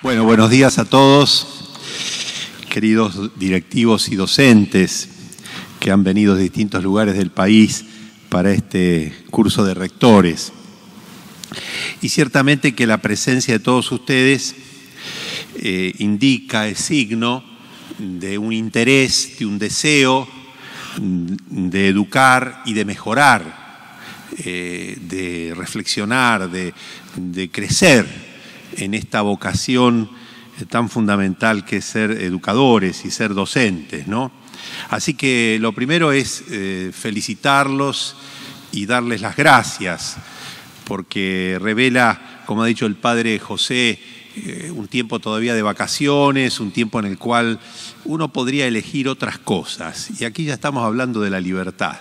Bueno, buenos días a todos, queridos directivos y docentes que han venido de distintos lugares del país para este curso de rectores. Y ciertamente que la presencia de todos ustedes indica, es signo de un interés, de un deseo de educar y de mejorar, de reflexionar, de crecer en esta vocación tan fundamental que es ser educadores y ser docentes, ¿no? Así que lo primero es felicitarlos y darles las gracias, porque revela, como ha dicho el padre José, un tiempo todavía de vacaciones, un tiempo en el cual uno podría elegir otras cosas. Y aquí ya estamos hablando de la libertad.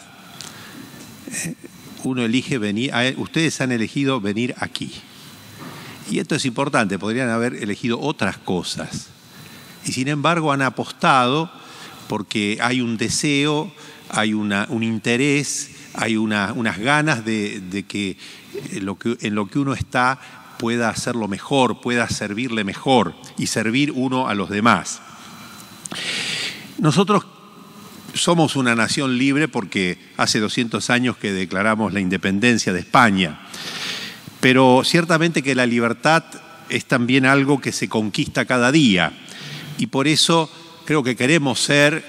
Uno elige venir, ustedes han elegido venir aquí. Y esto es importante, podrían haber elegido otras cosas. Y sin embargo han apostado porque hay un deseo, hay un interés, hay unas ganas de que en lo que uno está pueda hacerlo mejor, pueda servirle mejor y servir uno a los demás. Nosotros somos una nación libre porque hace 200 años que declaramos la independencia de España. Pero ciertamente que la libertad es también algo que se conquista cada día y por eso creo que queremos ser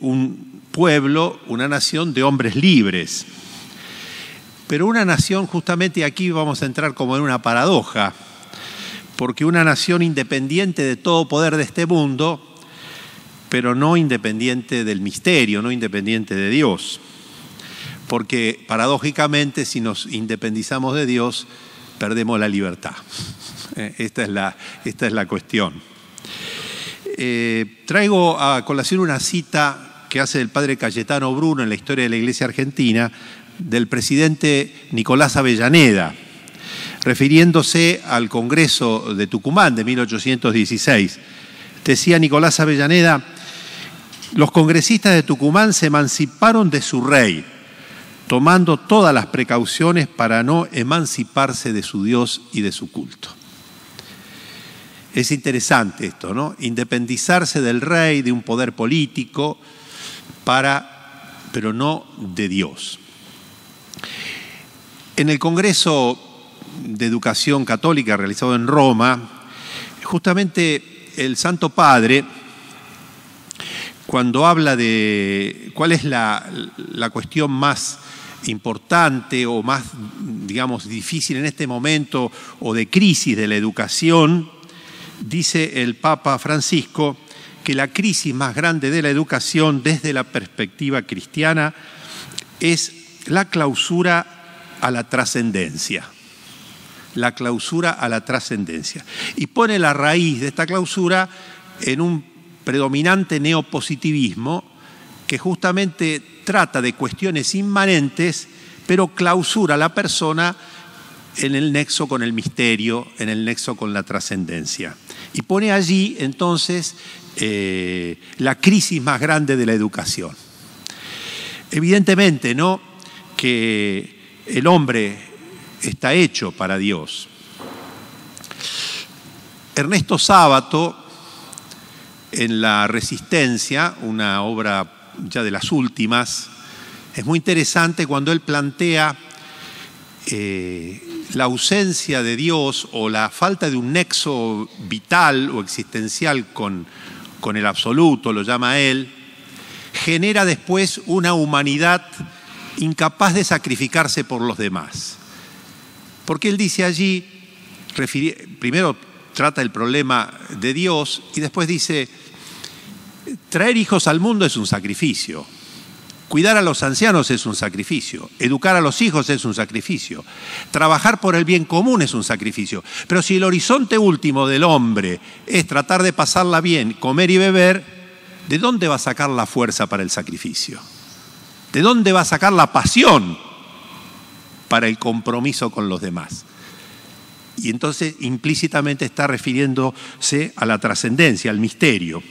un pueblo, una nación de hombres libres. Pero una nación, justamente aquí vamos a entrar como en una paradoja, porque una nación independiente de todo poder de este mundo, pero no independiente del misterio, no independiente de Dios. Porque paradójicamente si nos independizamos de Dios, perdemos la libertad. Esta es la cuestión. Traigo a colación una cita que hace el padre Cayetano Bruno en la historia de la Iglesia Argentina, del presidente Nicolás Avellaneda, refiriéndose al Congreso de Tucumán de 1816. Decía Nicolás Avellaneda: los congresistas de Tucumán se emanciparon de su rey, tomando todas las precauciones para no emanciparse de su Dios y de su culto. Es interesante esto, ¿no? Independizarse del rey, de un poder político, pero no de Dios. En el Congreso de Educación Católica realizado en Roma, justamente el Santo Padre, cuando habla de cuál es la cuestión más importante o más, digamos, difícil en este momento o de crisis de la educación, dice el Papa Francisco que la crisis más grande de la educación desde la perspectiva cristiana es la clausura a la trascendencia. La clausura a la trascendencia. Y pone la raíz de esta clausura en un predominante neopositivismo que justamente trata de cuestiones inmanentes, pero clausura a la persona en el nexo con el misterio, en el nexo con la trascendencia. Y pone allí entonces la crisis más grande de la educación. Evidentemente, ¿no?, que el hombre está hecho para Dios. Ernesto Sábato, en La Resistencia, una obra ya de las últimas, es muy interesante cuando él plantea la ausencia de Dios o la falta de un nexo vital o existencial con el absoluto, lo llama él, genera después una humanidad incapaz de sacrificarse por los demás. Porque él dice allí, primero trata el problema de Dios y después dice: traer hijos al mundo es un sacrificio, cuidar a los ancianos es un sacrificio, educar a los hijos es un sacrificio, trabajar por el bien común es un sacrificio. Pero si el horizonte último del hombre es tratar de pasarla bien, comer y beber, ¿de dónde va a sacar la fuerza para el sacrificio? ¿De dónde va a sacar la pasión para el compromiso con los demás? Y entonces implícitamente está refiriéndose a la trascendencia, al misterio.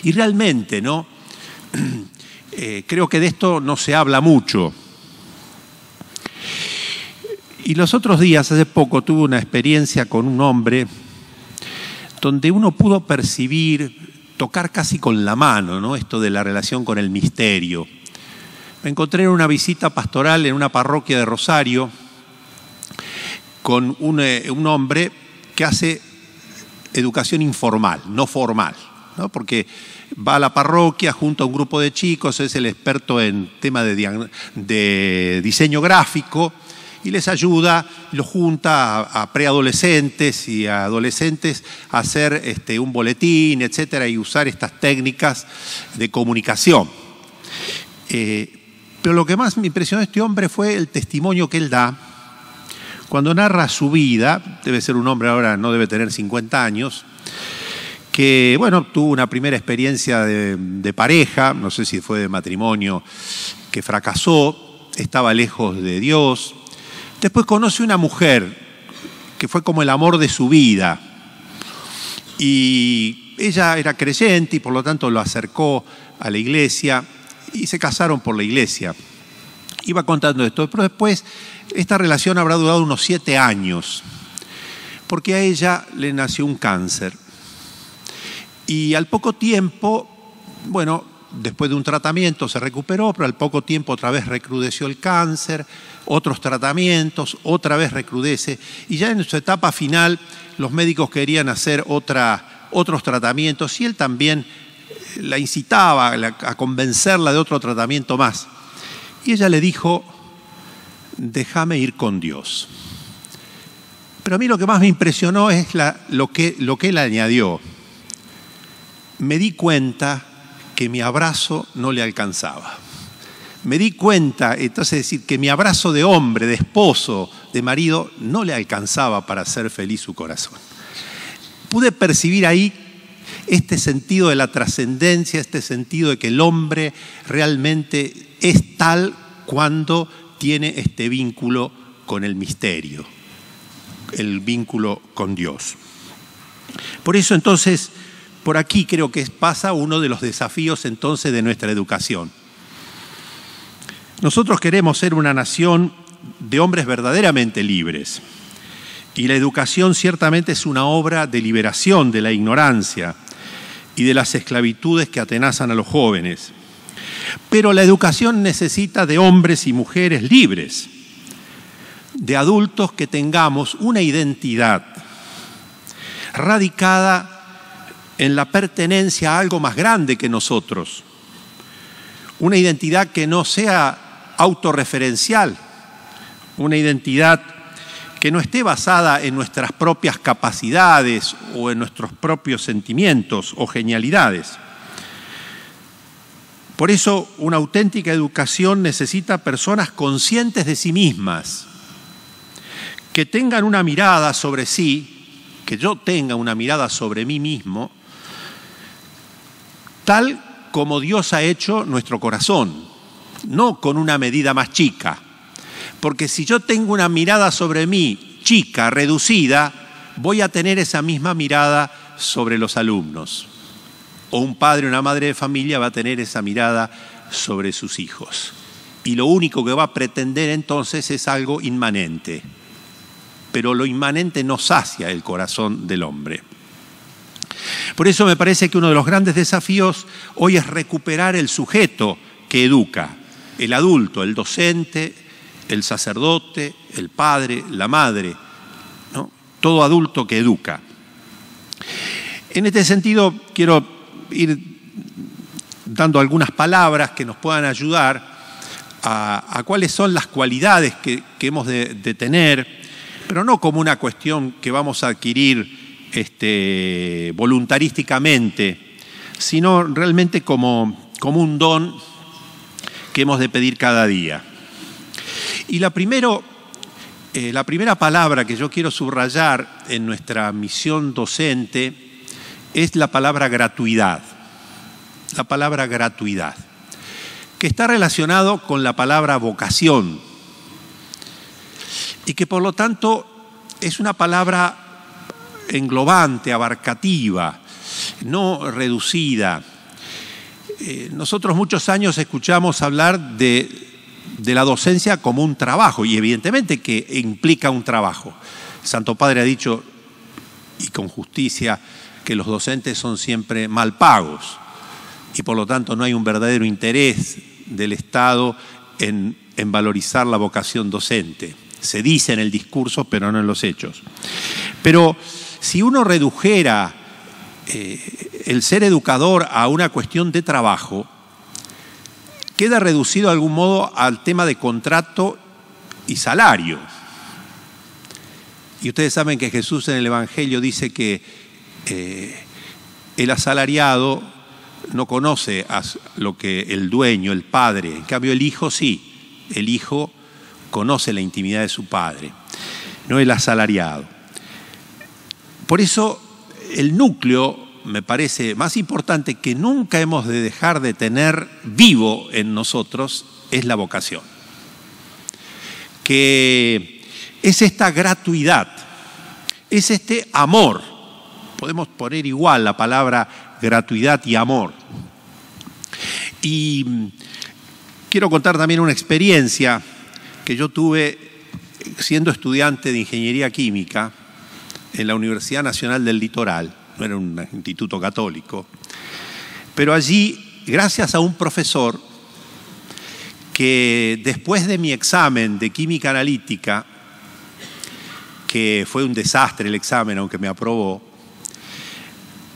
Y realmente, ¿no?, creo que de esto no se habla mucho. Y los otros días, hace poco, tuve una experiencia con un hombre donde uno pudo percibir, tocar casi con la mano, ¿no?, esto de la relación con el misterio. Me encontré en una visita pastoral en una parroquia de Rosario con un hombre que hace educación informal, no formal, ¿no?, porque va a la parroquia junto a un grupo de chicos, es el experto en tema de diseño gráfico y les ayuda, los junta a preadolescentes y a adolescentes a hacer un boletín, etcétera, y usar estas técnicas de comunicación. Pero lo que más me impresionó de este hombre fue el testimonio que él da cuando narra su vida. Debe ser un hombre ahora, no debe tener 50 años, que, bueno, tuvo una primera experiencia de pareja, no sé si fue de matrimonio, que fracasó, estaba lejos de Dios. Después conoce una mujer que fue como el amor de su vida. Y ella era creyente y por lo tanto lo acercó a la iglesia y se casaron por la iglesia. Iba contando esto, pero después esta relación habrá durado unos 7 años, porque a ella le nació un cáncer. Y al poco tiempo, bueno, después de un tratamiento se recuperó, pero al poco tiempo otra vez recrudeció el cáncer, otros tratamientos, otra vez recrudece. Y ya en su etapa final los médicos querían hacer otros tratamientos y él también la incitaba a convencerla de otro tratamiento más. Y ella le dijo: déjame ir con Dios. Pero a mí lo que más me impresionó es lo que él añadió. Me di cuenta que mi abrazo no le alcanzaba. Me di cuenta, entonces, decir, que mi abrazo de hombre, de esposo, de marido, no le alcanzaba para hacer feliz su corazón. Pude percibir ahí este sentido de la trascendencia, este sentido de que el hombre realmente es tal cuando tiene este vínculo con el misterio, el vínculo con Dios. Por eso entonces, por aquí creo que pasa uno de los desafíos entonces de nuestra educación. Nosotros queremos ser una nación de hombres verdaderamente libres y la educación ciertamente es una obra de liberación de la ignorancia y de las esclavitudes que atenazan a los jóvenes. Pero la educación necesita de hombres y mujeres libres, de adultos que tengamos una identidad radicada en la pertenencia a algo más grande que nosotros. Una identidad que no sea autorreferencial, una identidad que no esté basada en nuestras propias capacidades o en nuestros propios sentimientos o genialidades. Por eso, una auténtica educación necesita personas conscientes de sí mismas, que tengan una mirada sobre sí, que yo tenga una mirada sobre mí mismo, tal como Dios ha hecho nuestro corazón, no con una medida más chica. Porque si yo tengo una mirada sobre mí chica, reducida, voy a tener esa misma mirada sobre los alumnos. O un padre o una madre de familia va a tener esa mirada sobre sus hijos. Y lo único que va a pretender entonces es algo inmanente. Pero lo inmanente no sacia el corazón del hombre. Por eso me parece que uno de los grandes desafíos hoy es recuperar el sujeto que educa, el adulto, el docente, el sacerdote, el padre, la madre, ¿no? Todo adulto que educa. En este sentido, quiero ir dando algunas palabras que nos puedan ayudar a cuáles son las cualidades que hemos de tener, pero no como una cuestión que vamos a adquirir voluntarísticamente, sino realmente como un don que hemos de pedir cada día. Y la primera palabra que yo quiero subrayar en nuestra misión docente es la palabra gratuidad. La palabra gratuidad, que está relacionado con la palabra vocación y que por lo tanto es una palabra englobante, abarcativa, no reducida. Nosotros muchos años escuchamos hablar de la docencia como un trabajo, y evidentemente que implica un trabajo. El Santo Padre ha dicho, y con justicia, que los docentes son siempre mal pagos y por lo tanto no hay un verdadero interés del Estado en valorizar la vocación docente. Se dice en el discurso, pero no en los hechos. Pero si uno redujera el ser educador a una cuestión de trabajo, queda reducido de algún modo al tema de contrato y salario. Y ustedes saben que Jesús en el Evangelio dice que el asalariado no conoce a lo que el dueño, el padre, en cambio el hijo sí, el hijo conoce la intimidad de su padre, no el asalariado. Por eso el núcleo me parece más importante que nunca hemos de dejar de tener vivo en nosotros es la vocación, que es esta gratuidad, es este amor. Podemos poner igual la palabra gratuidad y amor. Y quiero contar también una experiencia que yo tuve siendo estudiante de Ingeniería Química en la Universidad Nacional del Litoral. No era un instituto católico, pero allí, gracias a un profesor que después de mi examen de química analítica, que fue un desastre el examen, aunque me aprobó,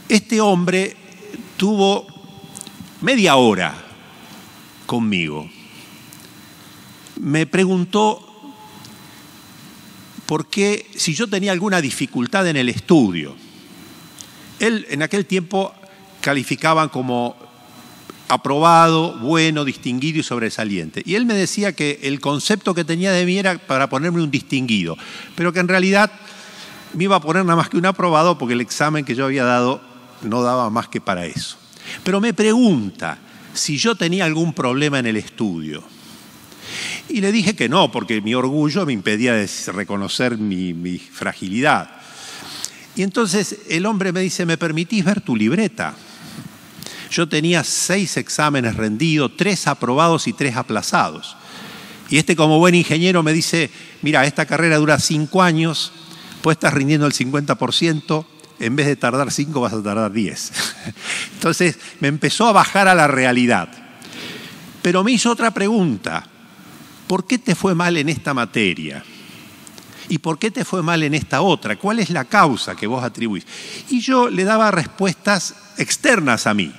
este hombre tuvo media hora conmigo. Me preguntó por qué, si yo tenía alguna dificultad en el estudio. Él en aquel tiempo calificaban como aprobado, bueno, distinguido y sobresaliente. Y él me decía que el concepto que tenía de mí era para ponerme un distinguido, pero que en realidad me iba a poner nada más que un aprobado porque el examen que yo había dado no daba más que para eso. Pero me pregunta si yo tenía algún problema en el estudio. Y le dije que no, porque mi orgullo me impedía reconocer mi fragilidad. Y entonces el hombre me dice, ¿me permitís ver tu libreta? Yo tenía 6 exámenes rendidos, 3 aprobados y 3 aplazados. Y este, como buen ingeniero, me dice, mira, esta carrera dura 5 años, pues estás rindiendo el 50%, en vez de tardar 5 vas a tardar 10. Entonces me empezó a bajar a la realidad. Pero me hizo otra pregunta, ¿por qué te fue mal en esta materia? ¿Y por qué te fue mal en esta otra? ¿Cuál es la causa que vos atribuís? Y yo le daba respuestas externas a mí,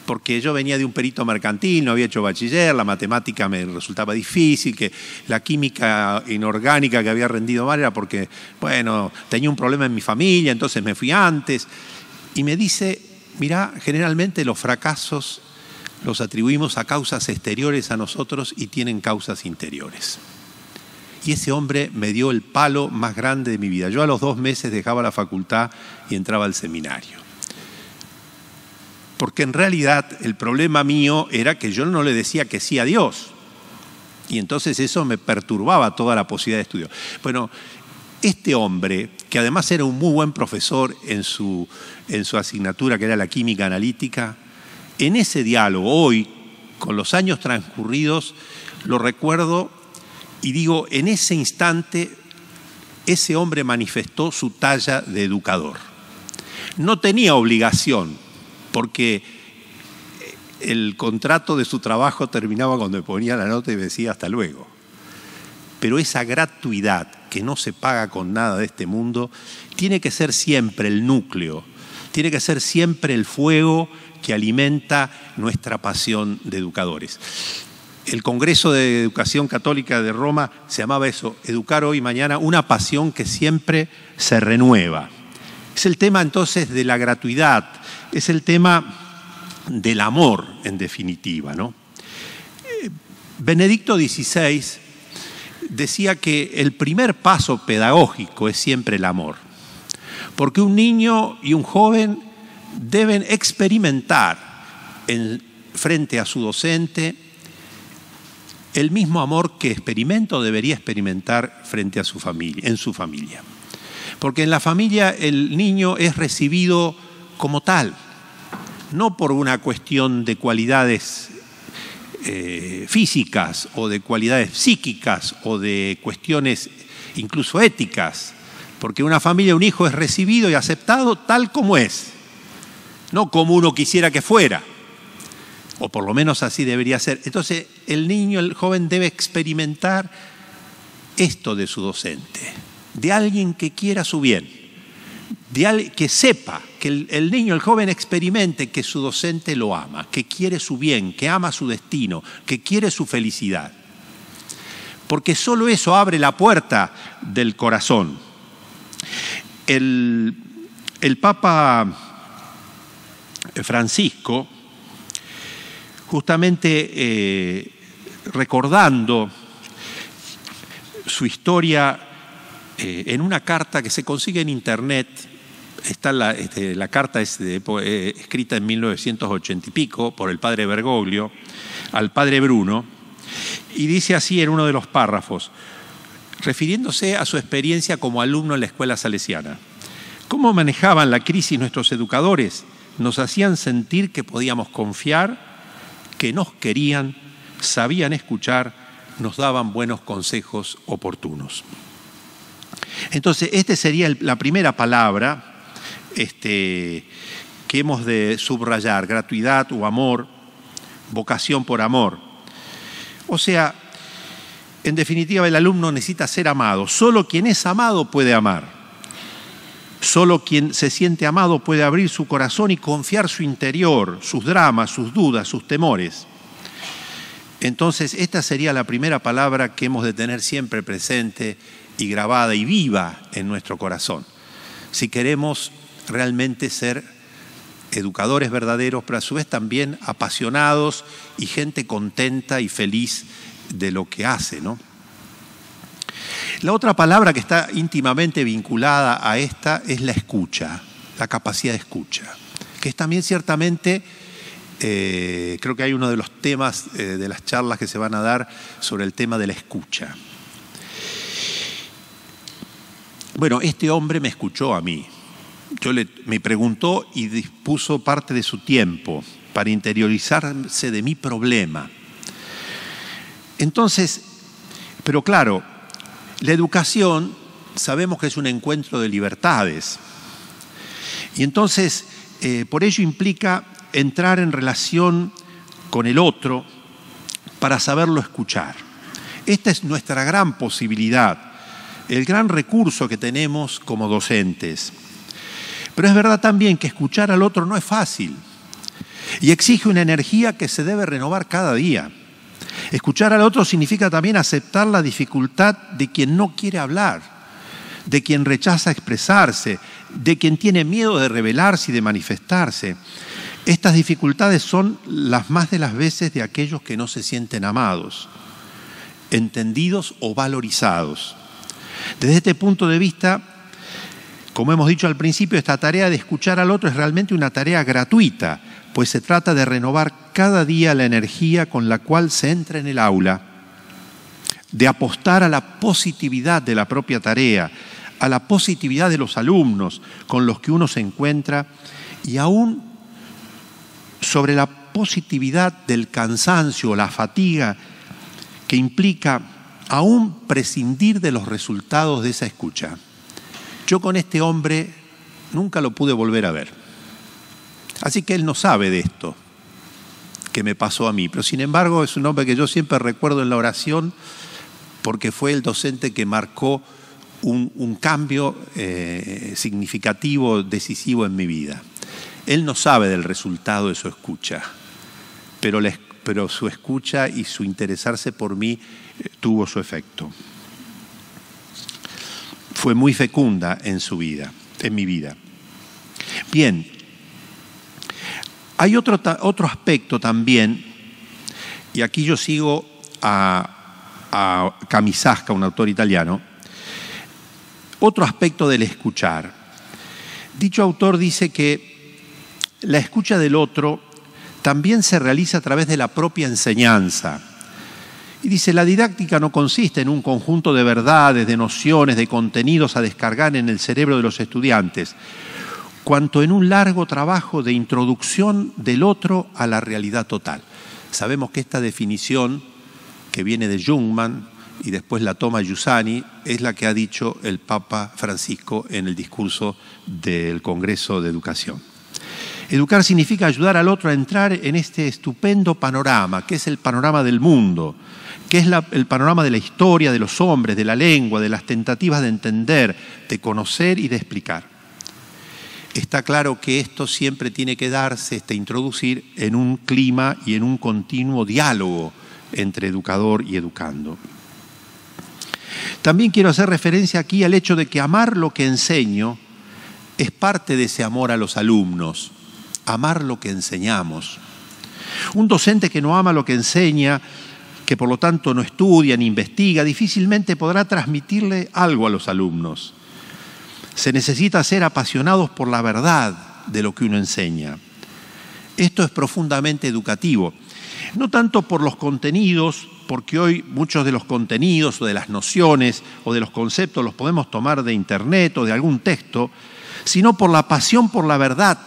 porque yo venía de un perito mercantil, no había hecho bachiller, la matemática me resultaba difícil, que la química inorgánica que había rendido mal era porque, bueno, tenía un problema en mi familia, entonces me fui antes. Y me dice, mirá, generalmente los fracasos los atribuimos a causas exteriores a nosotros y tienen causas interiores. Y ese hombre me dio el palo más grande de mi vida. Yo a los 2 meses dejaba la facultad y entraba al seminario. Porque en realidad el problema mío era que yo no le decía que sí a Dios. Y entonces eso me perturbaba toda la posibilidad de estudio. Bueno, este hombre, que además era un muy buen profesor en su asignatura, que era la química analítica, en ese diálogo, hoy, con los años transcurridos, lo recuerdo y digo, en ese instante, ese hombre manifestó su talla de educador. No tenía obligación, porque el contrato de su trabajo terminaba cuando me ponía la nota y me decía hasta luego. Pero esa gratuidad que no se paga con nada de este mundo, tiene que ser siempre el núcleo, tiene que ser siempre el fuego que alimenta nuestra pasión de educadores. El Congreso de Educación Católica de Roma se llamaba eso, educar hoy y mañana, una pasión que siempre se renueva. Es el tema entonces de la gratuidad, es el tema del amor en definitiva, ¿no? Benedicto XVI decía que el primer paso pedagógico es siempre el amor, porque un niño y un joven deben experimentar frente a su docente el mismo amor que experimenta o debería experimentar frente a su familia, en su familia. Porque en la familia el niño es recibido como tal, no por una cuestión de cualidades físicas o de cualidades psíquicas o de cuestiones incluso éticas. Porque una familia, un hijo es recibido y aceptado tal como es, no como uno quisiera que fuera, o por lo menos así debería ser. Entonces el niño, el joven debe experimentar esto de su docente, de alguien que quiera su bien, de alguien que sepa, que el niño, el joven experimente que su docente lo ama, que quiere su bien, que ama su destino, que quiere su felicidad. Porque solo eso abre la puerta del corazón. El Papa Francisco, justamente recordando su historia en una carta que se consigue en internet, está la carta es escrita en 1980 y pico por el padre Bergoglio al padre Bruno, y dice así en uno de los párrafos, refiriéndose a su experiencia como alumno en la escuela salesiana: ¿cómo manejaban la crisis nuestros educadores? Nos hacían sentir que podíamos confiar, que nos querían, sabían escuchar, nos daban buenos consejos oportunos. Entonces, esta sería la primera palabra que hemos de subrayar: gratuidad o amor, vocación por amor. O sea, en definitiva, el alumno necesita ser amado. Solo quien es amado puede amar. Solo quien se siente amado puede abrir su corazón y confiar su interior, sus dramas, sus dudas, sus temores. Entonces, esta sería la primera palabra que hemos de tener siempre presente y grabada y viva en nuestro corazón, si queremos realmente ser educadores verdaderos, pero a su vez también apasionados y gente contenta y feliz de lo que hace, ¿no? La otra palabra que está íntimamente vinculada a esta es la escucha, la capacidad de escucha, que es también ciertamente, creo que hay uno de los temas de las charlas que se van a dar sobre el tema de la escucha. Bueno, este hombre me escuchó a mí. Me preguntó y dispuso parte de su tiempo para interiorizarse de mi problema. Entonces, pero claro, la educación sabemos que es un encuentro de libertades. Y entonces, por ello implica entrar en relación con el otro para saberlo escuchar. Esta es nuestra gran posibilidad, el gran recurso que tenemos como docentes. Pero es verdad también que escuchar al otro no es fácil y exige una energía que se debe renovar cada día. Escuchar al otro significa también aceptar la dificultad de quien no quiere hablar, de quien rechaza expresarse, de quien tiene miedo de revelarse y de manifestarse. Estas dificultades son las más de las veces de aquellos que no se sienten amados, entendidos o valorizados. Desde este punto de vista, como hemos dicho al principio, esta tarea de escuchar al otro es realmente una tarea gratuita, pues se trata de renovar cada día la energía con la cual se entra en el aula, de apostar a la positividad de la propia tarea, a la positividad de los alumnos con los que uno se encuentra y aún sobre la positividad del cansancio o la fatiga que implica aún prescindir de los resultados de esa escucha. Yo con este hombre nunca lo pude volver a ver. Así que él no sabe de esto que me pasó a mí. Pero sin embargo es un hombre que yo siempre recuerdo en la oración porque fue el docente que marcó un cambio significativo, decisivo en mi vida. Él no sabe del resultado de su escucha, pero su escucha y su interesarse por mí tuvo su efecto. Fue muy fecunda en su vida, en mi vida. Bien, hay otro aspecto también, y aquí yo sigo a Camisasca, un autor italiano, otro aspecto del escuchar. Dicho autor dice que la escucha del otro también se realiza a través de la propia enseñanza. Y dice, la didáctica no consiste en un conjunto de verdades, de nociones, de contenidos a descargar en el cerebro de los estudiantes, cuanto en un largo trabajo de introducción del otro a la realidad total. Sabemos que esta definición, que viene de Jungmann y después la toma Giussani, es la que ha dicho el Papa Francisco en el discurso del Congreso de Educación. Educar significa ayudar al otro a entrar en este estupendo panorama, que es el panorama del mundo, que es el panorama de la historia, de los hombres, de la lengua, de las tentativas de entender, de conocer y de explicar. Está claro que esto siempre tiene que darse, introducir en un clima y en un continuo diálogo entre educador y educando. También quiero hacer referencia aquí al hecho de que amar lo que enseño es parte de ese amor a los alumnos, amar lo que enseñamos. Un docente que no ama lo que enseña, que por lo tanto no estudia ni investiga, difícilmente podrá transmitirle algo a los alumnos. Se necesita ser apasionados por la verdad de lo que uno enseña. Esto es profundamente educativo, no tanto por los contenidos, porque hoy muchos de los contenidos o de las nociones o de los conceptos los podemos tomar de internet o de algún texto, sino por la pasión por la verdad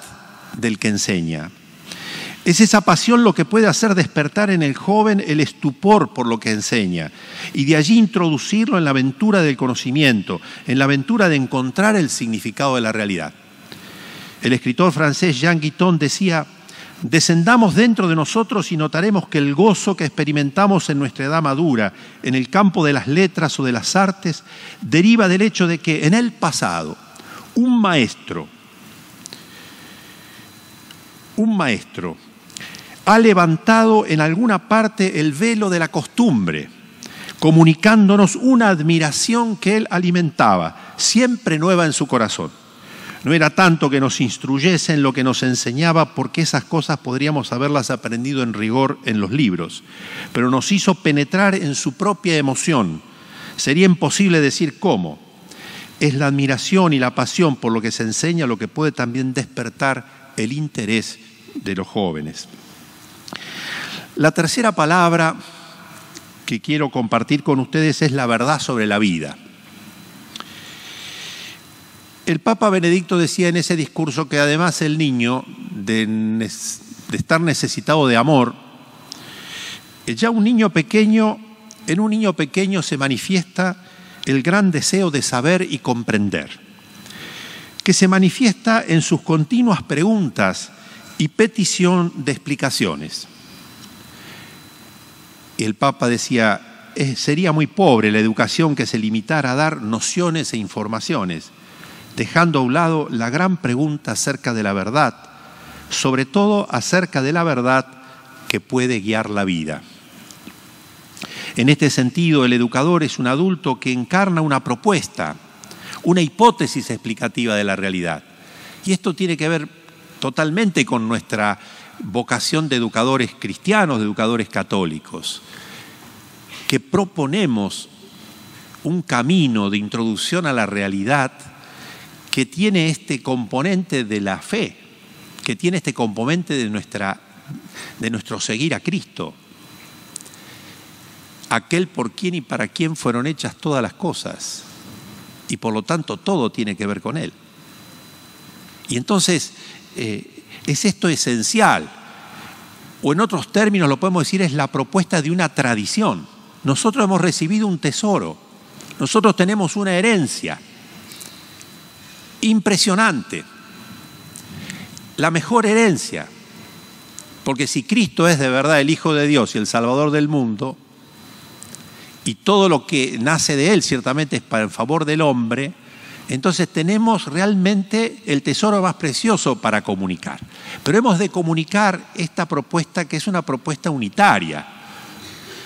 del que enseña. Es esa pasión lo que puede hacer despertar en el joven el estupor por lo que enseña y de allí introducirlo en la aventura del conocimiento, en la aventura de encontrar el significado de la realidad. El escritor francés Jean Guitton decía: descendamos dentro de nosotros y notaremos que el gozo que experimentamos en nuestra edad madura, en el campo de las letras o de las artes, deriva del hecho de que en el pasado un maestro ha levantado en alguna parte el velo de la costumbre, comunicándonos una admiración que él alimentaba, siempre nueva en su corazón. No era tanto que nos instruyese en lo que nos enseñaba, porque esas cosas podríamos haberlas aprendido en rigor en los libros, pero nos hizo penetrar en su propia emoción. Sería imposible decir cómo. Es la admiración y la pasión por lo que se enseña lo que puede también despertar el interés de los jóvenes. La tercera palabra que quiero compartir con ustedes es la verdad sobre la vida. El Papa Benedicto decía en ese discurso que además el niño, de estar necesitado de amor, ya en un niño pequeño se manifiesta el gran deseo de saber y comprender, que se manifiesta en sus continuas preguntas y petición de explicaciones. Y el Papa decía: sería muy pobre la educación que se limitara a dar nociones e informaciones, dejando a un lado la gran pregunta acerca de la verdad, sobre todo acerca de la verdad que puede guiar la vida. En este sentido, el educador es un adulto que encarna una propuesta, una hipótesis explicativa de la realidad. Y esto tiene que ver totalmente con nuestra vocación de educadores cristianos, de educadores católicos, que proponemos un camino de introducción a la realidad que tiene este componente de la fe, que tiene este componente de nuestro seguir a Cristo, aquel por quien y para quien fueron hechas todas las cosas, y por lo tanto todo tiene que ver con Él. Y entonces es esto esencial, o en otros términos lo podemos decir, es la propuesta de una tradición. Nosotros hemos recibido un tesoro, nosotros tenemos una herencia impresionante, la mejor herencia, porque si Cristo es de verdad el Hijo de Dios y el Salvador del mundo, y todo lo que nace de Él ciertamente es para el favor del hombre, entonces tenemos realmente el tesoro más precioso para comunicar. Pero hemos de comunicar esta propuesta, que es una propuesta unitaria.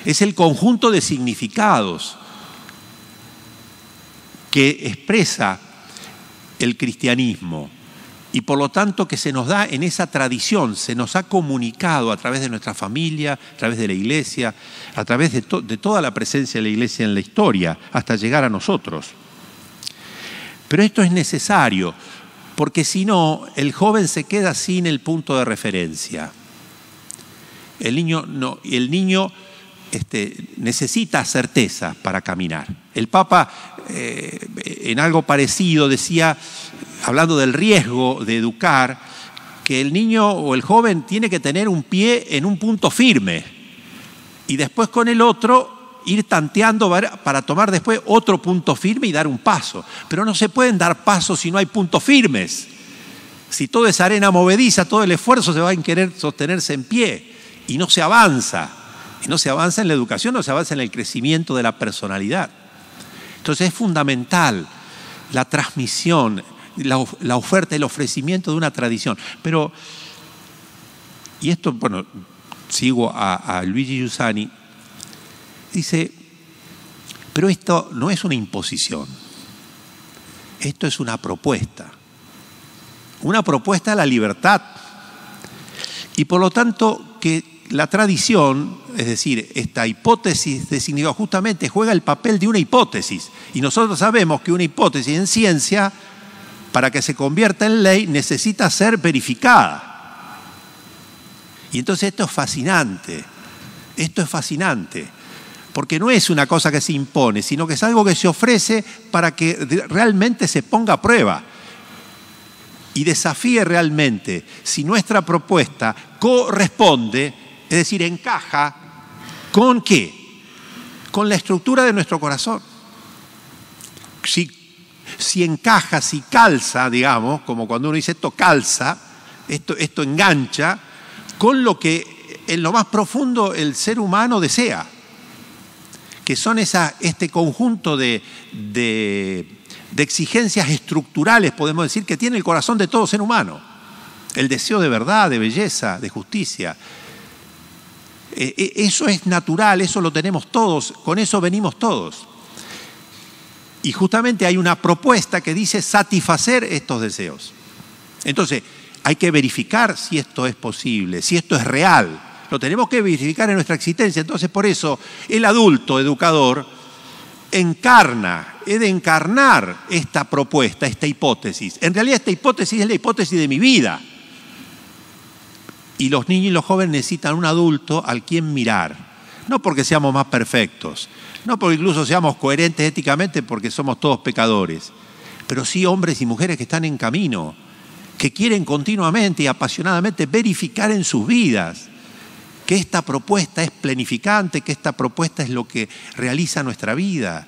Es el conjunto de significados que expresa el cristianismo y por lo tanto que se nos da en esa tradición, se nos ha comunicado a través de nuestra familia, a través de la iglesia, a través de toda la presencia de la iglesia en la historia, hasta llegar a nosotros. Pero esto es necesario, porque si no, el joven se queda sin el punto de referencia. El niño necesita certeza para caminar. El Papa, en algo parecido, decía, hablando del riesgo de educar, que el niño o el joven tiene que tener un pie en un punto firme y después con el otro ir tanteando para tomar después otro punto firme y dar un paso. Pero no se pueden dar pasos si no hay puntos firmes. Si todo es arena movediza, todo el esfuerzo se va a querer sostenerse en pie y no se avanza. Y no se avanza en la educación, no se avanza en el crecimiento de la personalidad. Entonces es fundamental la transmisión, la oferta, el ofrecimiento de una tradición. Pero, y esto, bueno, sigo a Luigi Giussani, dice, pero esto no es una imposición, esto es una propuesta a la libertad. Y por lo tanto, que la tradición, es decir, esta hipótesis de significado, justamente juega el papel de una hipótesis. Y nosotros sabemos que una hipótesis en ciencia, para que se convierta en ley, necesita ser verificada. Y entonces esto es fascinante, porque no es una cosa que se impone, sino que es algo que se ofrece para que realmente se ponga a prueba y desafíe realmente si nuestra propuesta corresponde, es decir, encaja ¿con qué? Con la estructura de nuestro corazón. Si encaja, si calza, digamos, como cuando uno dice esto calza, esto engancha, con lo que en lo más profundo el ser humano desea, que son este conjunto de exigencias estructurales, podemos decir, que tiene el corazón de todo ser humano. El deseo de verdad, de belleza, de justicia. Eso es natural, eso lo tenemos todos, con eso venimos todos. Y justamente hay una propuesta que dice satisfacer estos deseos. Entonces, hay que verificar si esto es posible, si esto es real. Lo tenemos que verificar en nuestra existencia. Entonces, por eso, el adulto educador he de encarnar esta propuesta, esta hipótesis. En realidad, esta hipótesis es la hipótesis de mi vida. Y los niños y los jóvenes necesitan un adulto al quien mirar. No porque seamos más perfectos, no porque incluso seamos coherentes éticamente, porque somos todos pecadores, pero sí hombres y mujeres que están en camino, que quieren continuamente y apasionadamente verificar en sus vidas que esta propuesta es planificante, que esta propuesta es lo que realiza nuestra vida,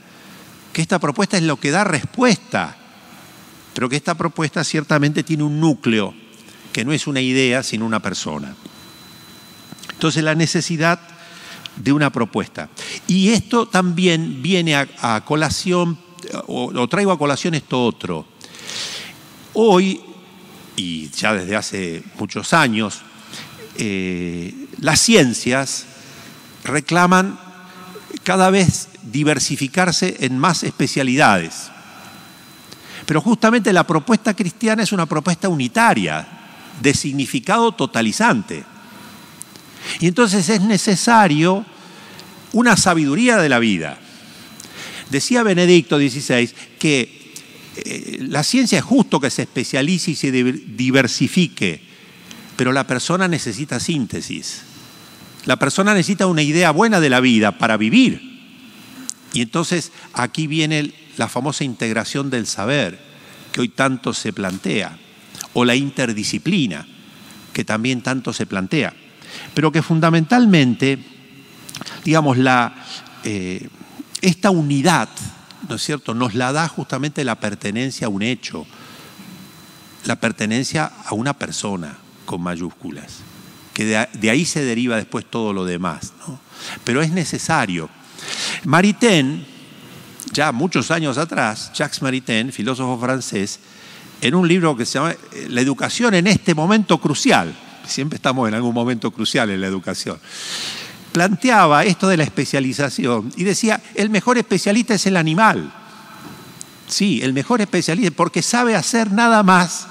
que esta propuesta es lo que da respuesta, pero que esta propuesta ciertamente tiene un núcleo, que no es una idea, sino una persona. Entonces, la necesidad de una propuesta. Y esto también viene a colación, o traigo a colación esto otro. Hoy, y ya desde hace muchos años, las ciencias reclaman cada vez diversificarse en más especialidades. Pero justamente la propuesta cristiana es una propuesta unitaria, de significado totalizante. Y entonces es necesario una sabiduría de la vida. Decía Benedicto XVI que la ciencia es justo que se especialice y se diversifique, pero la persona necesita síntesis. La persona necesita una idea buena de la vida para vivir. Y entonces aquí viene la famosa integración del saber, que hoy tanto se plantea, o la interdisciplina, que también tanto se plantea, pero que fundamentalmente, digamos, esta unidad, ¿no es cierto?, nos la da justamente la pertenencia a un hecho, la pertenencia a una persona, con mayúsculas, que de ahí se deriva después todo lo demás, ¿no? Pero es necesario. Maritain, ya muchos años atrás, Jacques Maritain, filósofo francés, en un libro que se llama La educación en este momento crucial, siempre estamos en algún momento crucial en la educación, planteaba esto de la especialización y decía, el mejor especialista es el animal. Sí, el mejor especialista, porque sabe hacer nada más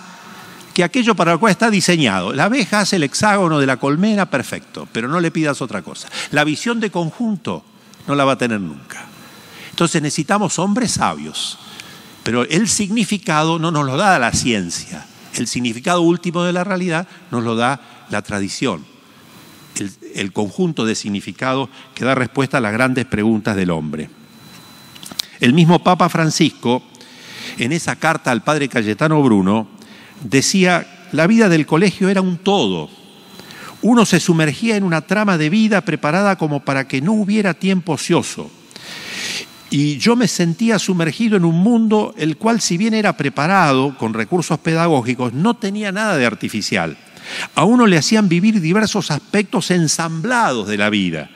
que aquello para lo cual está diseñado. La abeja hace el hexágono de la colmena, perfecto, pero no le pidas otra cosa. La visión de conjunto no la va a tener nunca. Entonces necesitamos hombres sabios, pero el significado no nos lo da la ciencia. El significado último de la realidad nos lo da la tradición. El conjunto de significados que da respuesta a las grandes preguntas del hombre. El mismo Papa Francisco, en esa carta al padre Cayetano Bruno, decía, la vida del colegio era un todo, Uno se sumergía en una trama de vida preparada como para que no hubiera tiempo ocioso. Y yo me sentía sumergido en un mundo el cual, si bien era preparado con recursos pedagógicos, no tenía nada de artificial. A uno le hacían vivir diversos aspectos ensamblados de la vida.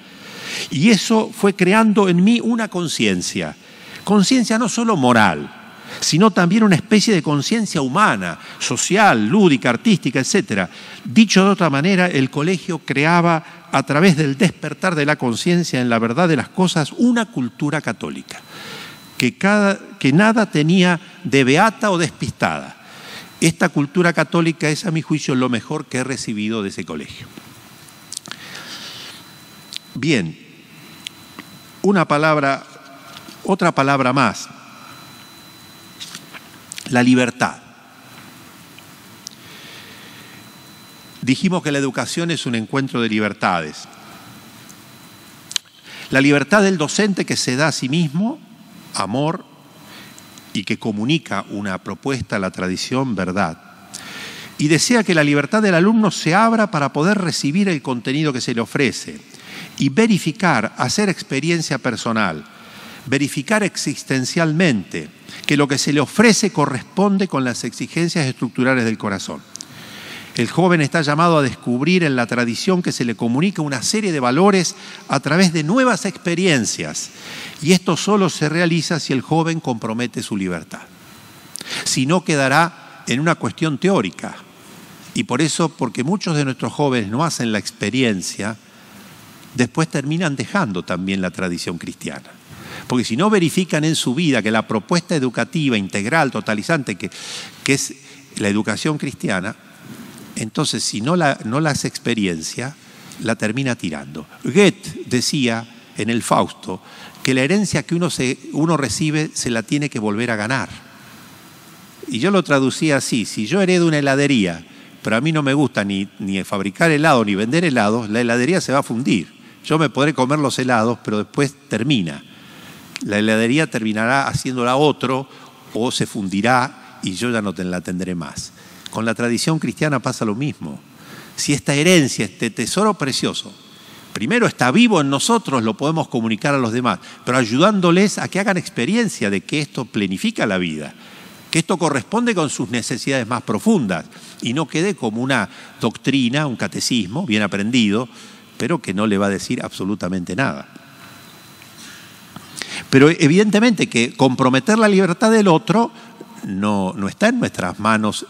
Y eso fue creando en mí una conciencia. Conciencia no solo moral, sino también una especie de conciencia humana, social, lúdica, artística, etc. Dicho de otra manera, el colegio creaba, a través del despertar de la conciencia en la verdad de las cosas, una cultura católica, que nada tenía de beata o despistada. Esta cultura católica es, a mi juicio, lo mejor que he recibido de ese colegio. Bien, otra palabra más. La libertad. Dijimos que la educación es un encuentro de libertades. La libertad del docente, que se da a sí mismo amor y que comunica una propuesta a la tradición, verdad. Y desea que la libertad del alumno se abra para poder recibir el contenido que se le ofrece y verificar, hacer experiencia personal, verificar existencialmente que lo que se le ofrece corresponde con las exigencias estructurales del corazón. El joven está llamado a descubrir en la tradición que se le comunica una serie de valores a través de nuevas experiencias, y esto solo se realiza si el joven compromete su libertad. Si no, quedará en una cuestión teórica, y por eso, porque muchos de nuestros jóvenes no hacen la experiencia, después terminan dejando también la tradición cristiana. Porque si no verifican en su vida que la propuesta educativa integral, totalizante, que es la educación cristiana, entonces si no la hace experiencia, la termina tirando. Goethe decía en el Fausto que la herencia que uno recibe se la tiene que volver a ganar. Y yo lo traducía así: si yo heredo una heladería, pero a mí no me gusta ni fabricar helado ni vender helados, la heladería se va a fundir. Yo me podré comer los helados, pero después termina. La heladería terminará haciéndola otro o se fundirá y yo ya no la tendré más. Con la tradición cristiana pasa lo mismo. Si esta herencia, este tesoro precioso, primero está vivo en nosotros, lo podemos comunicar a los demás, pero ayudándoles a que hagan experiencia de que esto planifica la vida, que esto corresponde con sus necesidades más profundas y no quede como una doctrina, un catecismo bien aprendido, pero que no le va a decir absolutamente nada. Pero evidentemente que comprometer la libertad del otro no está en nuestras manos,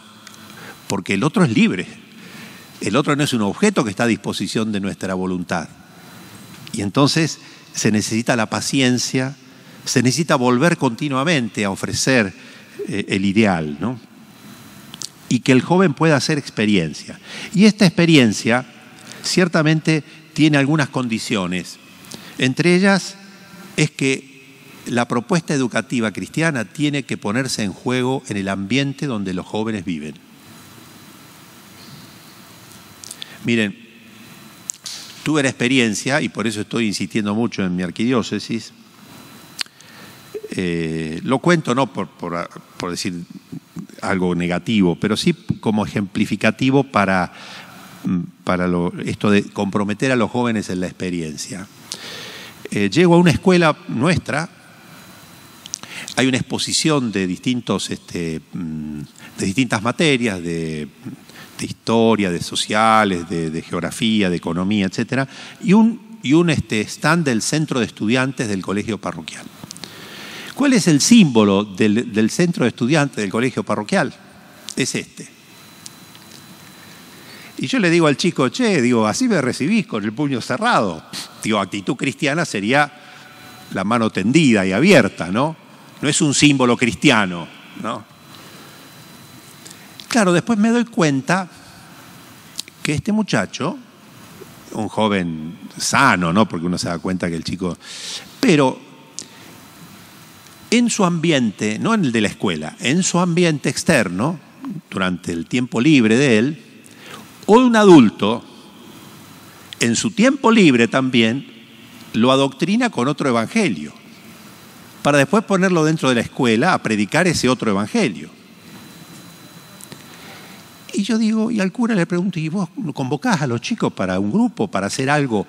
porque el otro es libre. El otro no es un objeto que está a disposición de nuestra voluntad. Y entonces se necesita la paciencia, se necesita volver continuamente a ofrecer el ideal, ¿no? Y que el joven pueda hacer experiencia. Y esta experiencia ciertamente tiene algunas condiciones. Entre ellas es que la propuesta educativa cristiana tiene que ponerse en juego en el ambiente donde los jóvenes viven. Miren, tuve la experiencia, y por eso estoy insistiendo mucho en mi arquidiócesis, lo cuento no por decir algo negativo, pero sí como ejemplificativo para esto de comprometer a los jóvenes en la experiencia. Llego a una escuela nuestra, hay una exposición de distintas materias, de historia, de sociales, de geografía, de economía, etc. Y un stand del centro de estudiantes del colegio parroquial. ¿Cuál es el símbolo del centro de estudiantes del colegio parroquial? Es este. Y yo le digo al chico: así me recibís con el puño cerrado. Actitud cristiana sería la mano tendida y abierta, ¿no? No es un símbolo cristiano, ¿no? Claro, después me doy cuenta que este muchacho, un joven sano, ¿no? Porque uno se da cuenta que el chico... Pero en su ambiente, no en el de la escuela, en su ambiente externo, durante el tiempo libre de él, o un adulto, en su tiempo libre también, lo adoctrina con otro evangelio, para después ponerlo dentro de la escuela a predicar ese otro evangelio. Y yo digo, y al cura le pregunto, ¿y vos convocás a los chicos para un grupo, para hacer algo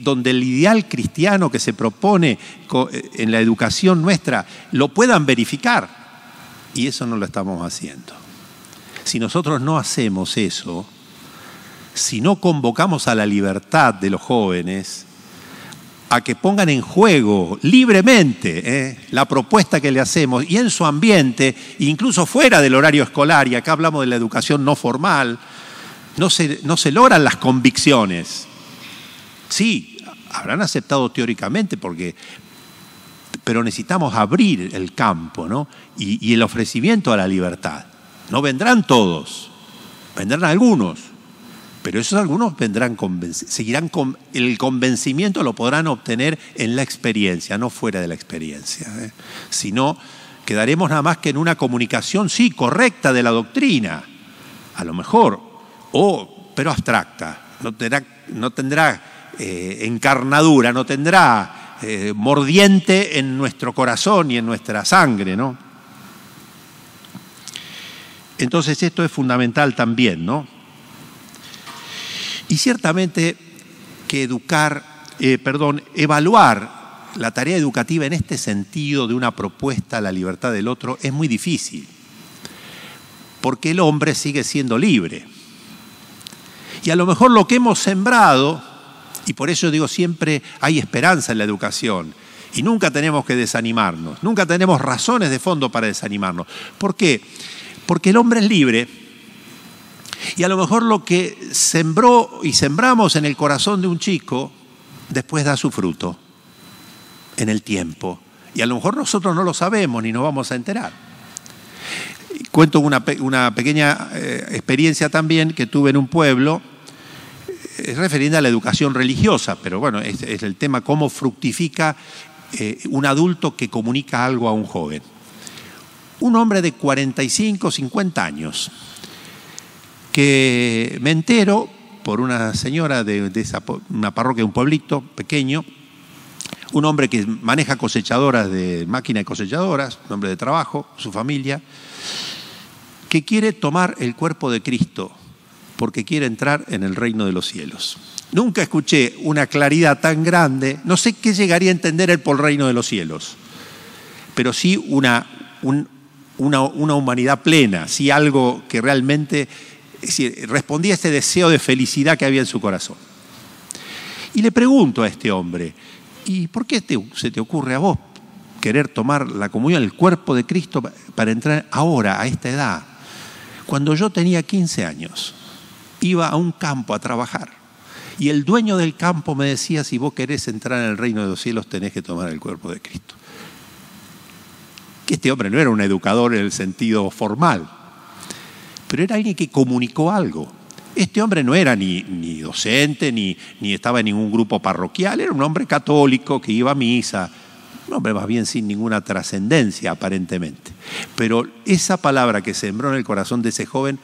donde el ideal cristiano que se propone en la educación nuestra lo puedan verificar? Y eso no lo estamos haciendo. Si nosotros no hacemos eso, si no convocamos a la libertad de los jóvenes, a que pongan en juego libremente la propuesta que le hacemos y en su ambiente, incluso fuera del horario escolar, y acá hablamos de la educación no formal, no se logran las convicciones. Sí, habrán aceptado teóricamente, pero necesitamos abrir el campo, ¿no? Y el ofrecimiento a la libertad. No vendrán todos, vendrán algunos. Pero esos algunos seguirán con el convencimiento, lo podrán obtener en la experiencia, no fuera de la experiencia. Si no, quedaremos nada más que en una comunicación, sí, correcta de la doctrina, a lo mejor, pero abstracta. No tendrá encarnadura, no tendrá mordiente en nuestro corazón y en nuestra sangre, ¿no? Entonces esto es fundamental también, ¿no? Y ciertamente que evaluar la tarea educativa en este sentido de una propuesta a la libertad del otro es muy difícil, porque el hombre sigue siendo libre. Y a lo mejor lo que hemos sembrado, y por eso digo siempre hay esperanza en la educación, y nunca tenemos que desanimarnos, nunca tenemos razones de fondo para desanimarnos. ¿Por qué? Porque el hombre es libre. Y a lo mejor lo que sembró y sembramos en el corazón de un chico, después da su fruto en el tiempo. Y a lo mejor nosotros no lo sabemos ni nos vamos a enterar. Cuento una pequeña experiencia también que tuve en un pueblo, referida a la educación religiosa, pero bueno, es el tema cómo fructifica un adulto que comunica algo a un joven. Un hombre de 45, 50 años, que me entero por una señora de una parroquia de un pueblito pequeño, un hombre que maneja cosechadoras máquinas de cosechadoras, un hombre de trabajo, su familia, que quiere tomar el cuerpo de Cristo porque quiere entrar en el reino de los cielos. Nunca escuché una claridad tan grande, no sé qué llegaría a entender él por el reino de los cielos, pero sí una humanidad plena, sí algo que realmente... Es decir, respondía a ese deseo de felicidad que había en su corazón. Y le pregunto a este hombre, ¿y por qué se te ocurre a vos querer tomar la comunión, el cuerpo de Cristo, para entrar ahora, a esta edad? Cuando yo tenía 15 años, iba a un campo a trabajar. Y el dueño del campo me decía, si vos querés entrar en el reino de los cielos, tenés que tomar el cuerpo de Cristo. Que este hombre no era un educador en el sentido formal, pero era alguien que comunicó algo. Este hombre no era ni docente, ni estaba en ningún grupo parroquial, era un hombre católico que iba a misa, un hombre más bien sin ninguna trascendencia aparentemente. Pero esa palabra que sembró en el corazón de ese joven,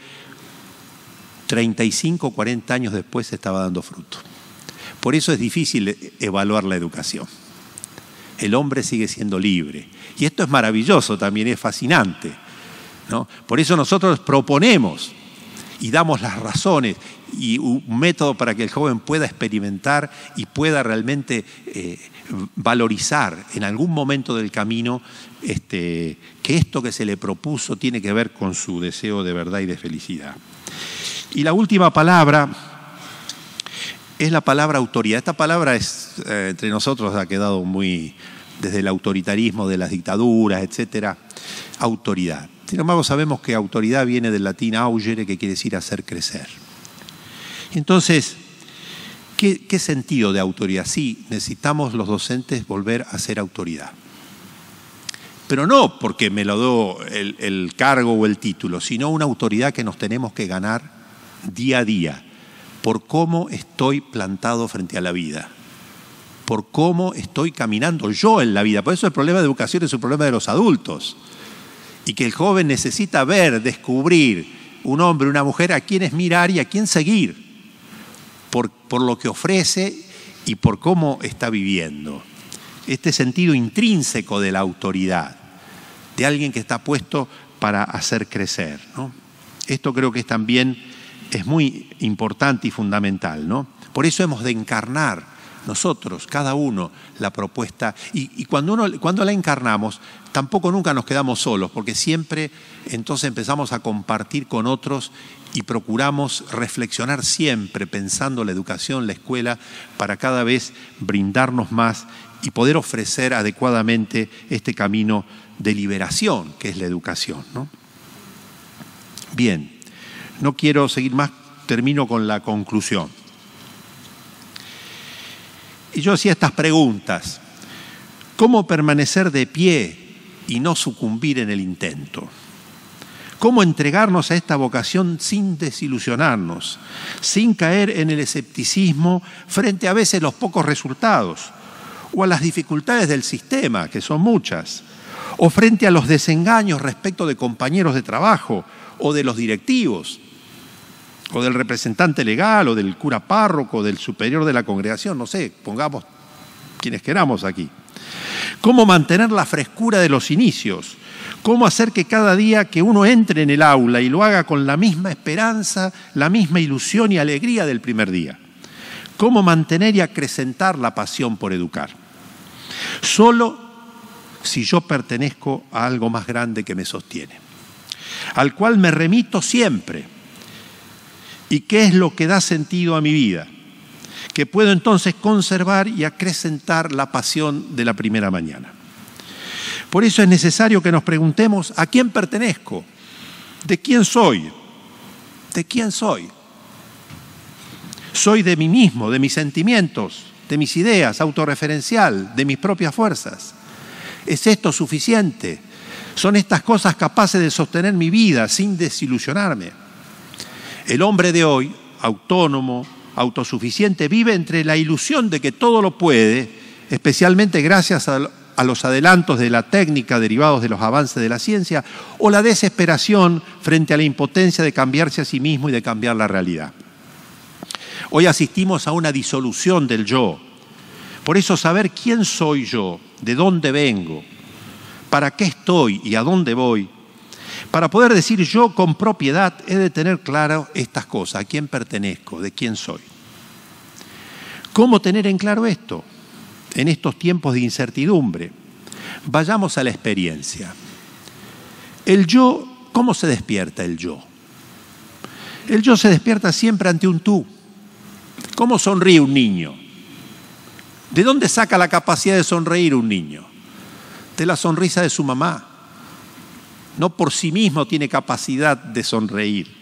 35, 40 años después estaba dando fruto. Por eso es difícil evaluar la educación. El hombre sigue siendo libre. Y esto es maravilloso también, es fascinante, ¿no? Por eso nosotros proponemos y damos las razones y un método para que el joven pueda experimentar y pueda realmente valorizar en algún momento del camino que esto que se le propuso tiene que ver con su deseo de verdad y de felicidad. Y la última palabra es la palabra autoridad. Esta palabra entre nosotros ha quedado muy, desde el autoritarismo de las dictaduras, etcétera, autoridad. Sin embargo, sabemos que autoridad viene del latín augere, que quiere decir hacer crecer. Entonces, ¿qué sentido de autoridad? Sí, necesitamos los docentes volver a ser autoridad. Pero no porque me lo dé el cargo o el título, sino una autoridad que nos tenemos que ganar día a día, por cómo estoy plantado frente a la vida, por cómo estoy caminando yo en la vida. Por eso el problema de educación es un problema de los adultos. Y que el joven necesita ver, descubrir un hombre, una mujer a quienes mirar y a quién seguir por lo que ofrece y por cómo está viviendo. Este sentido intrínseco de la autoridad, de alguien que está puesto para hacer crecer, ¿no? Esto creo que también es muy importante y fundamental, ¿no? Por eso hemos de encarnar nosotros, cada uno, la propuesta. Y cuando la encarnamos, tampoco nunca nos quedamos solos, porque siempre entonces empezamos a compartir con otros y procuramos reflexionar siempre, pensando la educación, la escuela, para cada vez brindarnos más y poder ofrecer adecuadamente este camino de liberación que es la educación, ¿no? Bien, no quiero seguir más, termino con la conclusión. Y yo hacía estas preguntas. ¿Cómo permanecer de pie y no sucumbir en el intento? ¿Cómo entregarnos a esta vocación sin desilusionarnos, sin caer en el escepticismo frente a veces los pocos resultados o a las dificultades del sistema, que son muchas, o frente a los desengaños respecto de compañeros de trabajo o de los directivos, o del representante legal, o del cura párroco, del superior de la congregación, no sé, pongamos quienes queramos aquí? ¿Cómo mantener la frescura de los inicios? ¿Cómo hacer que cada día que uno entre en el aula y lo haga con la misma esperanza, la misma ilusión y alegría del primer día? ¿Cómo mantener y acrecentar la pasión por educar? Solo si yo pertenezco a algo más grande que me sostiene, al cual me remito siempre, y qué es lo que da sentido a mi vida, que puedo entonces conservar y acrecentar la pasión de la primera mañana. Por eso es necesario que nos preguntemos: ¿a quién pertenezco? ¿De quién soy? ¿De quién soy? ¿Soy de mí mismo, de mis sentimientos, de mis ideas, autorreferencial, de mis propias fuerzas? ¿Es esto suficiente? ¿Son estas cosas capaces de sostener mi vida sin desilusionarme? El hombre de hoy, autónomo, autosuficiente, vive entre la ilusión de que todo lo puede, especialmente gracias a los adelantos de la técnica derivados de los avances de la ciencia, o la desesperación frente a la impotencia de cambiarse a sí mismo y de cambiar la realidad. Hoy asistimos a una disolución del yo. Por eso saber quién soy yo, de dónde vengo, para qué estoy y a dónde voy, para poder decir yo con propiedad, he de tener claro estas cosas: a quién pertenezco, de quién soy. ¿Cómo tener en claro esto en estos tiempos de incertidumbre? Vayamos a la experiencia. El yo, ¿cómo se despierta el yo? El yo se despierta siempre ante un tú. ¿Cómo sonríe un niño? ¿De dónde saca la capacidad de sonreír un niño? De la sonrisa de su mamá. No por sí mismo tiene capacidad de sonreír.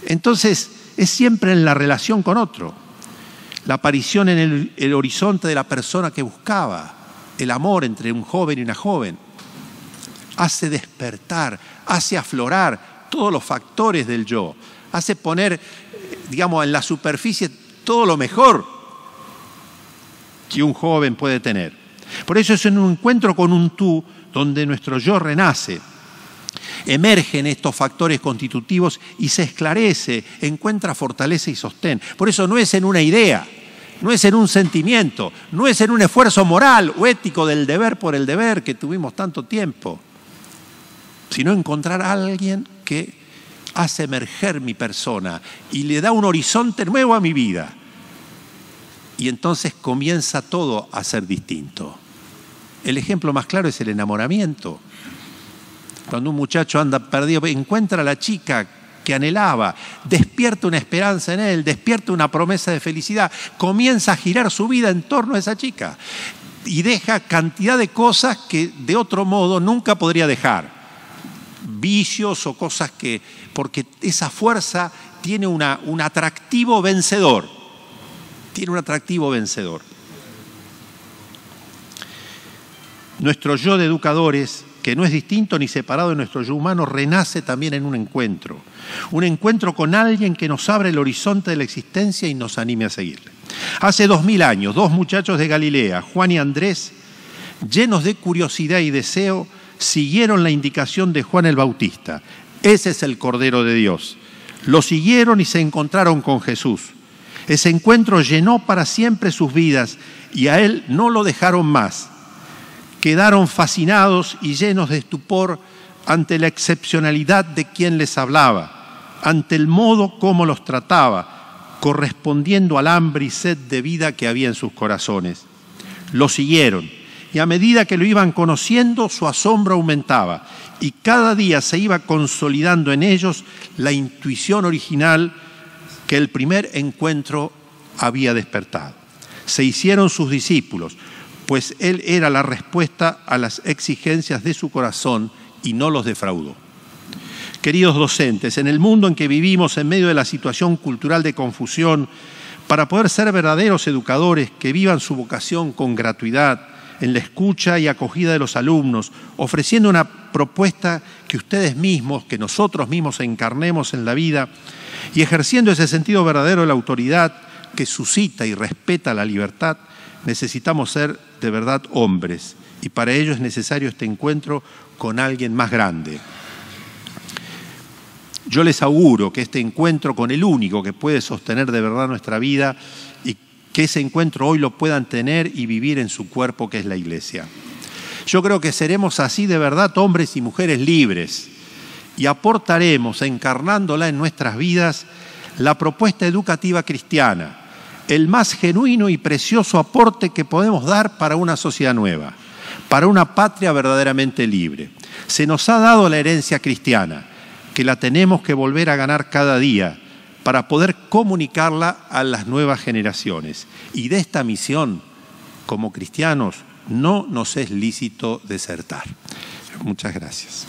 Entonces, es siempre en la relación con otro. La aparición en el horizonte de la persona que buscaba, el amor entre un joven y una joven, hace despertar, hace aflorar todos los factores del yo, hace poner, digamos, en la superficie todo lo mejor que un joven puede tener. Por eso es en un encuentro con un tú donde nuestro yo renace, emergen estos factores constitutivos y se esclarece, encuentra fortaleza y sostén. Por eso no es en una idea, no es en un sentimiento, no es en un esfuerzo moral o ético del deber por el deber que tuvimos tanto tiempo, sino encontrar a alguien que hace emerger mi persona y le da un horizonte nuevo a mi vida. Y entonces comienza todo a ser distinto. El ejemplo más claro es el enamoramiento. Cuando un muchacho anda perdido, encuentra a la chica que anhelaba, despierta una esperanza en él, despierta una promesa de felicidad, comienza a girar su vida en torno a esa chica y deja cantidad de cosas que de otro modo nunca podría dejar. Vicios o cosas que, porque esa fuerza tiene un atractivo vencedor. Tiene un atractivo vencedor. Nuestro yo de educadores, que no es distinto ni separado de nuestro yo humano, renace también en un encuentro con alguien que nos abre el horizonte de la existencia y nos anime a seguirle. Hace 2000 años, dos muchachos de Galilea, Juan y Andrés, llenos de curiosidad y deseo, siguieron la indicación de Juan el Bautista. Ese es el Cordero de Dios. Lo siguieron y se encontraron con Jesús. Ese encuentro llenó para siempre sus vidas y a él no lo dejaron más quedaron fascinados y llenos de estupor ante la excepcionalidad de quien les hablaba, ante el modo como los trataba, correspondiendo al hambre y sed de vida que había en sus corazones. Lo siguieron, y a medida que lo iban conociendo, su asombro aumentaba, y cada día se iba consolidando en ellos la intuición original que el primer encuentro había despertado. Se hicieron sus discípulos, pues Él era la respuesta a las exigencias de su corazón y no los defraudó. Queridos docentes, en el mundo en que vivimos, en medio de la situación cultural de confusión, para poder ser verdaderos educadores que vivan su vocación con gratuidad, en la escucha y acogida de los alumnos, ofreciendo una propuesta que ustedes mismos, que nosotros mismos encarnemos en la vida y ejerciendo ese sentido verdadero de la autoridad que suscita y respeta la libertad, necesitamos ser de verdad hombres, y para ello es necesario este encuentro con alguien más grande. Yo les auguro que este encuentro con el único que puede sostener de verdad nuestra vida, y que ese encuentro hoy lo puedan tener y vivir en su cuerpo, que es la Iglesia. Yo creo que seremos así de verdad hombres y mujeres libres, y aportaremos, encarnándola en nuestras vidas, la propuesta educativa cristiana, el más genuino y precioso aporte que podemos dar para una sociedad nueva, para una patria verdaderamente libre. Se nos ha dado la herencia cristiana, que la tenemos que volver a ganar cada día para poder comunicarla a las nuevas generaciones. Y de esta misión, como cristianos, no nos es lícito desertar. Muchas gracias.